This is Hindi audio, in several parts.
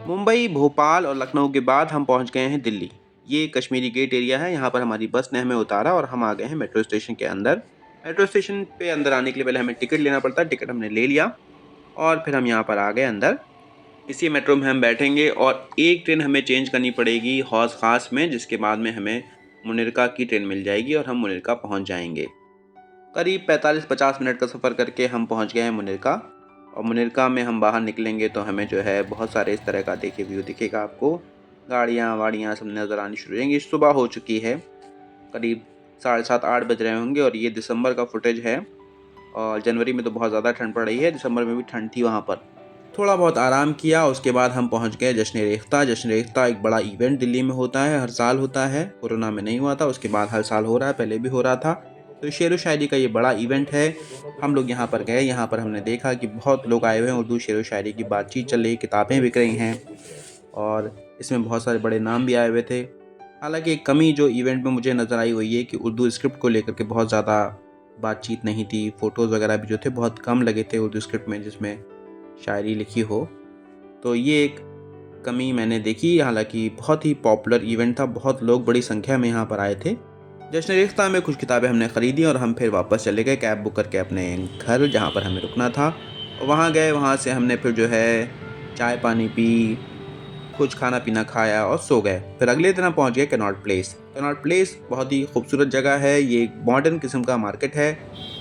मुंबई, भोपाल और लखनऊ के बाद हम पहुंच गए हैं दिल्ली। ये कश्मीरी गेट एरिया है। यहाँ पर हमारी बस ने हमें उतारा और हम आ गए हैं मेट्रो स्टेशन के अंदर। मेट्रो स्टेशन पे अंदर आने के लिए पहले हमें टिकट लेना पड़ता है। टिकट हमने ले लिया और फिर हम यहाँ पर आ गए अंदर। इसी मेट्रो में हम बैठेंगे और एक ट्रेन हमें चेंज करनी पड़ेगी हौस खास में, जिसके बाद में हमें मुनिरका की ट्रेन मिल जाएगी और हम मुनिरका पहुँच जाएंगे। करीब 45-50 मिनट का सफ़र करके हम पहुँच गए हैं मुनिरका। और मुनिरका में हम बाहर निकलेंगे तो हमें जो है बहुत सारे इस तरह का देखिए व्यू दिखेगा आपको। गाड़ियाँ वाड़ियाँ सब नज़र आनी शुरू हो जाएंगी। सुबह हो चुकी है, करीब 7:30-8 बज रहे होंगे और ये दिसंबर का फुटेज है। और जनवरी में तो बहुत ज़्यादा ठंड पड़ रही है, दिसंबर में भी ठंड थी वहाँ पर। थोड़ा बहुत आराम किया, उसके बाद हम पहुँच गए जश्न रेख्ता। जश्न रेख्ता एक बड़ा इवेंट दिल्ली में होता है, हर साल होता है। कोरोना में नहीं हुआ था, उसके बाद हर साल हो रहा है, पहले भी हो रहा था। तो शेर व शायरी का ये बड़ा इवेंट है। हम लोग यहाँ पर गए। यहाँ पर हमने देखा कि बहुत लोग आए हुए हैं, उर्दू शेर व शायरी की बातचीत चल रही, किताबें बिक रही हैं और इसमें बहुत सारे बड़े नाम भी आए हुए थे। हालांकि एक कमी जो इवेंट में मुझे नज़र आई हुई है कि उर्दू स्क्रिप्ट को लेकर के बहुत ज़्यादा बातचीत नहीं थी। फ़ोटोज़ वगैरह भी जो थे बहुत कम लगे थे उर्दू स्क्रिप्ट में जिसमें शायरी लिखी हो। तो ये एक कमी मैंने देखी। हालांकि बहुत ही पॉपुलर इवेंट था, बहुत लोग बड़ी संख्या में यहाँ पर आए थे। जश्न रेख्ता में कुछ किताबें हमने ख़रीदी और हम फिर वापस चले गए कैब बुक करके अपने घर, जहाँ पर हमें रुकना था। और वहाँ गए, वहाँ से हमने फिर जो है चाय पानी पी, कुछ खाना पीना खाया और सो गए। फिर अगले दिन हम पहुँच गए कनॉट प्लेस। कनॉट प्लेस बहुत ही खूबसूरत जगह है। ये एक मॉडर्न किस्म का मार्केट है।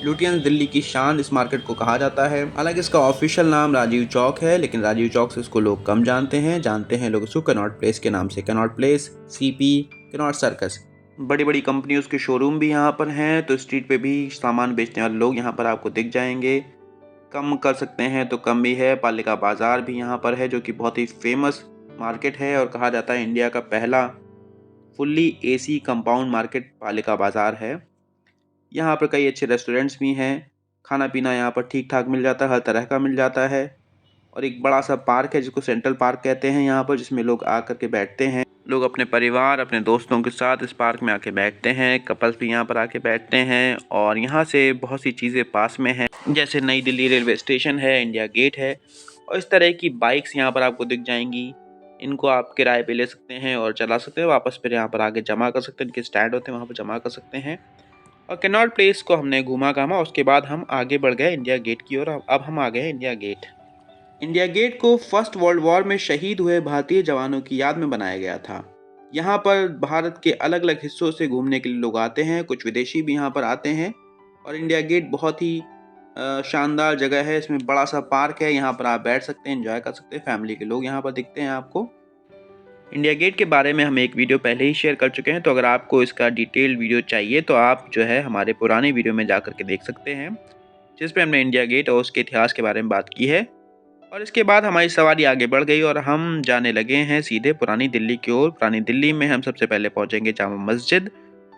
लुटियंस दिल्ली की शान इस मार्केट को कहा जाता है। हालांकि इसका ऑफिशियल नाम राजीव चौक है, लेकिन राजीव चौक से इसको लोग कम जानते हैं लोग इसको कनॉट प्लेस के नाम से। Connaught place, CP, Connaught circus, बड़ी बड़ी कंपनियों के शोरूम भी यहाँ पर हैं। तो स्ट्रीट पे भी सामान बेचने वाले लोग यहाँ पर आपको दिख जाएंगे। कम कर सकते हैं तो कम भी है। पालिका बाज़ार भी यहाँ पर है, जो कि बहुत ही फेमस मार्केट है और कहा जाता है इंडिया का पहला फुल्ली एसी कंपाउंड मार्केट पालिका बाज़ार है। यहाँ पर कई अच्छे रेस्टोरेंट्स भी हैं। खाना पीना यहाँ पर ठीक ठाक मिल जाता है, हर तरह का मिल जाता है। और एक बड़ा सा पार्क है जिसको सेंट्रल पार्क कहते हैं यहाँ पर, जिसमें लोग आकर के बैठते हैं। लोग अपने परिवार, अपने दोस्तों के साथ इस पार्क में आके बैठते हैं। कपल्स भी यहाँ पर आके बैठते हैं। और यहाँ से बहुत सी चीज़ें पास में हैं, जैसे नई दिल्ली रेलवे स्टेशन है, इंडिया गेट है और इस तरह की बाइक्स यहाँ पर आपको दिख जाएंगी। इनको आप किराए पे ले सकते हैं और चला सकते हैं, वापस फिर यहाँ पर आके जमा कर सकते हैं। इनके स्टैंड होते हैं, वहाँ पर जमा कर सकते हैं। और कैनॉट प्लेस को हमने घूमा घामा, उसके बाद हम आगे बढ़ गए इंडिया गेट की ओर। अब हम आ गए इंडिया गेट। इंडिया गेट को फर्स्ट वर्ल्ड वॉर में शहीद हुए भारतीय जवानों की याद में बनाया गया था। यहाँ पर भारत के अलग अलग हिस्सों से घूमने के लिए लोग आते हैं, कुछ विदेशी भी यहाँ पर आते हैं। और इंडिया गेट बहुत ही शानदार जगह है। इसमें बड़ा सा पार्क है, यहाँ पर आप बैठ सकते हैं, एंजॉय कर सकते हैं। फैमिली के लोग यहाँ पर दिखते हैं आपको। इंडिया गेट के बारे में हम एक वीडियो पहले ही शेयर कर चुके हैं, तो अगर आपको इसका डिटेल्ड वीडियो चाहिए तो आप जो है हमारे पुराने वीडियो में जा के देख सकते हैं, जिस पे हमने इंडिया गेट और उसके इतिहास के बारे में बात की है। और इसके बाद हमारी सवारी आगे बढ़ गई और हम जाने लगे हैं सीधे पुरानी दिल्ली की ओर। पुरानी दिल्ली में हम सबसे पहले पहुंचेंगे जामा मस्जिद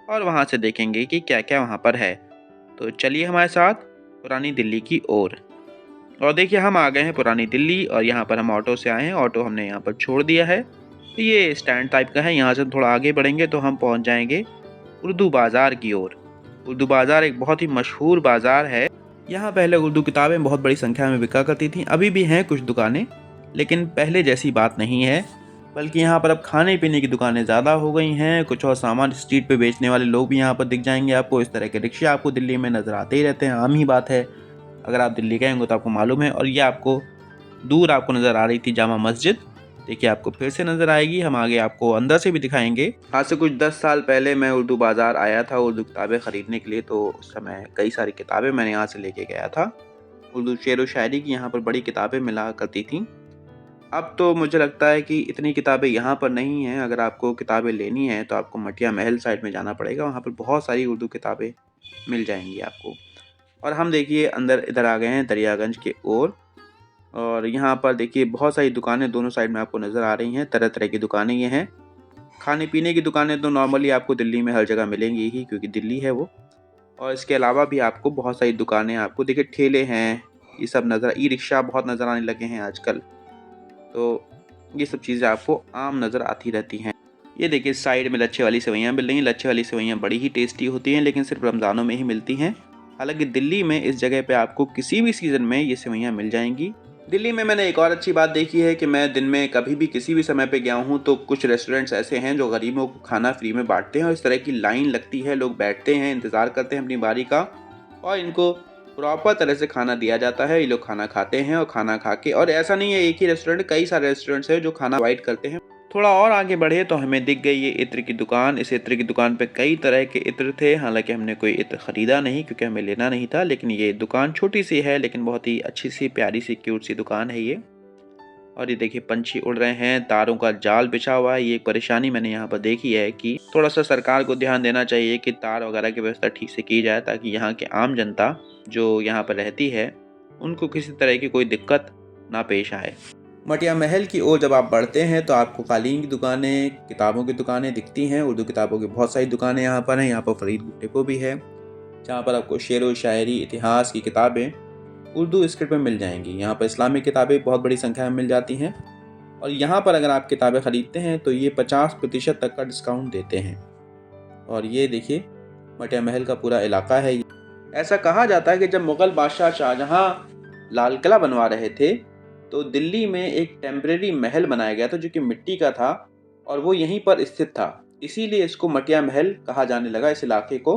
और वहां से देखेंगे कि क्या क्या वहां पर है। तो चलिए हमारे साथ पुरानी दिल्ली की ओर। और देखिए हम आ गए हैं पुरानी दिल्ली और यहाँ पर हम ऑटो से आए हैं। ऑटो हमने यहाँ पर छोड़ दिया है। ये स्टैंड टाइप का है। यहाँ से थोड़ा आगे बढ़ेंगे तो हम पहुँच जाएंगे उर्दू बाज़ार की ओर। उर्दू बाज़ार एक बहुत ही मशहूर बाज़ार है। यहाँ पहले उर्दू किताबें बहुत बड़ी संख्या में बिका करती थीं, अभी भी हैं कुछ दुकानें, लेकिन पहले जैसी बात नहीं है। बल्कि यहाँ पर अब खाने पीने की दुकानें ज़्यादा हो गई हैं। कुछ और सामान स्ट्रीट पे बेचने वाले लोग भी यहाँ पर दिख जाएंगे आपको। इस तरह के रिक्शे आपको दिल्ली में नज़र आते ही रहते हैं, आम ही बात है। अगर आप दिल्ली गए होंगे तो आपको मालूम है। और ये आपको दूर आपको नज़र आ रही थी जामा मस्जिद, देखिए आपको फिर से नज़र आएगी। हम आगे आपको अंदर से भी दिखाएंगे। आज से कुछ 10 साल पहले मैं उर्दू बाज़ार आया था उर्दू किताबें ख़रीदने के लिए। तो उस समय कई सारी किताबें मैंने यहाँ से लेके गया था। उर्दू शेर व शायरी की यहाँ पर बड़ी किताबें मिला करती थीं। अब तो मुझे लगता है कि इतनी किताबें यहाँ पर नहीं हैं। अगर आपको किताबें लेनी है तो आपको मटिया महल साइड में जाना पड़ेगा, वहाँ पर बहुत सारी उर्दू किताबें मिल जाएंगी आपको। और हम देखिए अंदर इधर आ गए हैं दरियागंज के ओर। और यहाँ पर देखिए बहुत सारी दुकानें दोनों साइड में आपको नज़र आ रही हैं। तरह तरह की दुकानें ये हैं। खाने पीने की दुकानें तो नॉर्मली आपको दिल्ली में हर जगह मिलेंगी ही, क्योंकि दिल्ली है वो। और इसके अलावा भी आपको बहुत सारी दुकानें आपको देखिए, ठेले हैं, ये सब नज़र, ई रिक्शा बहुत नज़र आने लगे हैं आजकल। तो ये सब चीज़ें आपको आम नज़र आती रहती हैं। ये देखिए साइड में लच्छे वाली सेवइयाँ मिल रही हैं। लच्छे वाली सेवइयाँ बड़ी ही टेस्टी होती हैं, लेकिन सिर्फ रमज़ानों में ही मिलती हैं। हालांकि दिल्ली में इस जगह पे आपको किसी भी सीज़न में ये सेवइयाँ मिल जाएंगी। दिल्ली में मैंने एक और अच्छी बात देखी है कि मैं दिन में कभी भी किसी भी समय पे गया हूँ तो कुछ रेस्टोरेंट्स ऐसे हैं जो गरीबों को खाना फ्री में बांटते हैं और इस तरह की लाइन लगती है, लोग बैठते हैं, इंतज़ार करते हैं अपनी बारी का और इनको प्रॉपर तरह से खाना दिया जाता है। ये लोग खाना खाते हैं और खाना खा के, और ऐसा नहीं है एक ही रेस्टोरेंट, कई सारे रेस्टोरेंट्स हैं जो खाना प्रोवाइड करते हैं। थोड़ा और आगे बढ़े तो हमें दिख गई ये इत्र की दुकान। इस इत्र की दुकान पे कई तरह के इत्र थे, हालांकि हमने कोई इत्र ख़रीदा नहीं क्योंकि हमें लेना नहीं था, लेकिन ये दुकान छोटी सी है लेकिन बहुत ही अच्छी सी प्यारी सी क्यूट सी दुकान है ये। और ये देखिए पंछी उड़ रहे हैं, तारों का जाल बिछा हुआ है। ये एक परेशानी मैंने यहाँ पर देखी है कि थोड़ा सा सरकार को ध्यान देना चाहिए कि तार वगैरह की व्यवस्था ठीक से की जाए ताकि यहाँ के आम जनता जो यहाँ पर रहती है उनको किसी तरह की कोई दिक्कत ना पेश आए। मटिया महल की ओर जब आप बढ़ते हैं तो आपको कालीन की दुकानें, किताबों की दुकानें दिखती हैं। उर्दू किताबों की बहुत सारी दुकानें यहाँ पर हैं। यहाँ पर फरीद बुक भी है जहाँ पर आपको शेर व शायरी, इतिहास की किताबें उर्दू स्क्रिप्ट में मिल जाएंगी। यहाँ पर इस्लामिक किताबें बहुत बड़ी संख्या में मिल जाती हैं और यहाँ पर अगर आप किताबें ख़रीदते हैं तो ये 50% तक का डिस्काउंट देते हैं। और ये देखिए मटिया महल का पूरा इलाका है। ऐसा कहा जाता है कि जब मुग़ल बादशाह शाहजहाँ लाल किला बनवा रहे थे तो दिल्ली में एक टेम्परेरी महल बनाया गया था जो कि मिट्टी का था और वो यहीं पर स्थित था, इसीलिए इसको मटिया महल कहा जाने लगा इस इलाके को।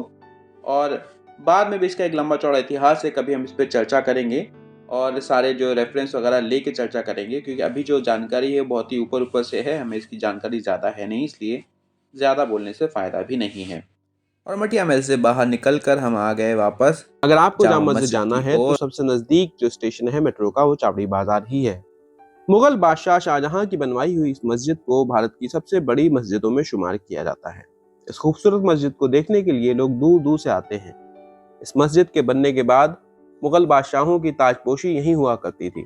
और बाद में भी इसका एक लंबा चौड़ा इतिहास है, कभी हम इस पर चर्चा करेंगे और सारे जो रेफरेंस वगैरह लेके चर्चा करेंगे, क्योंकि अभी जो जानकारी है बहुत ही ऊपर ऊपर से है, हमें इसकी जानकारी ज़्यादा है नहीं, इसलिए ज़्यादा बोलने से फ़ायदा भी नहीं है। और मटिया महल से बाहर निकल कर हम आ गए वापस। अगर आपको जामा मस्जिद मस्जिद जाना की है तो ओर। सबसे नजदीक जो स्टेशन है मेट्रो का वो चावड़ी बाजार ही है। मुगल बादशाह शाहजहां की बनवाई हुई इस मस्जिद को भारत की सबसे बड़ी मस्जिदों में शुमार किया जाता है। इस खूबसूरत मस्जिद को देखने के लिए लोग दूर दूर से आते हैं। इस मस्जिद के बनने के बाद मुगल बादशाहों की ताजपोशी यहीं हुआ करती थी।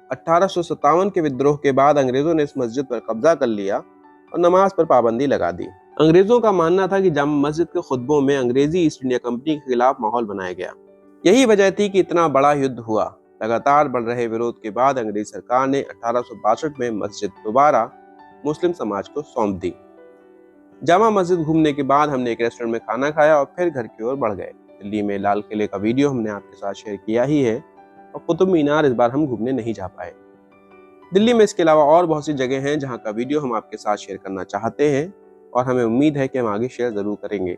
1857 के विद्रोह के बाद अंग्रेजों ने इस मस्जिद पर कब्जा कर लिया और नमाज पर पाबंदी लगा दी। अंग्रेजों का मानना था कि जामा मस्जिद के खुतबों में अंग्रेजी ईस्ट इंडिया कंपनी के खिलाफ माहौल बनाया गया। यही वजह थी कि इतना बड़ा युद्ध हुआ। लगातार बढ़ रहे विरोध के बाद अंग्रेज सरकार ने 1862 में मस्जिद दोबारा मुस्लिम समाज को सौंप दी। जामा मस्जिद घूमने के बाद हमने एक रेस्टोरेंट में खाना खाया और फिर घर की ओर बढ़ गए। दिल्ली में लाल किले का वीडियो हमने आपके साथ शेयर किया ही है और कुतुब मीनार इस बार हम घूमने नहीं जा पाए। दिल्ली में इसके अलावा और बहुत सी जगह हैं जहां का वीडियो हम आपके साथ शेयर करना चाहते हैं और हमें उम्मीद है कि हम आगे शेयर जरूर करेंगे,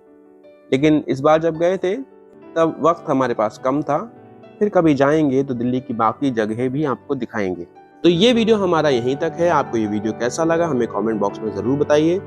लेकिन इस बार जब गए थे तब वक्त हमारे पास कम था। फिर कभी जाएंगे तो दिल्ली की बाकी जगह भी आपको दिखाएंगे। तो ये वीडियो हमारा यहीं तक है। आपको ये वीडियो कैसा लगा हमें कमेंट बॉक्स में ज़रूर बताइए।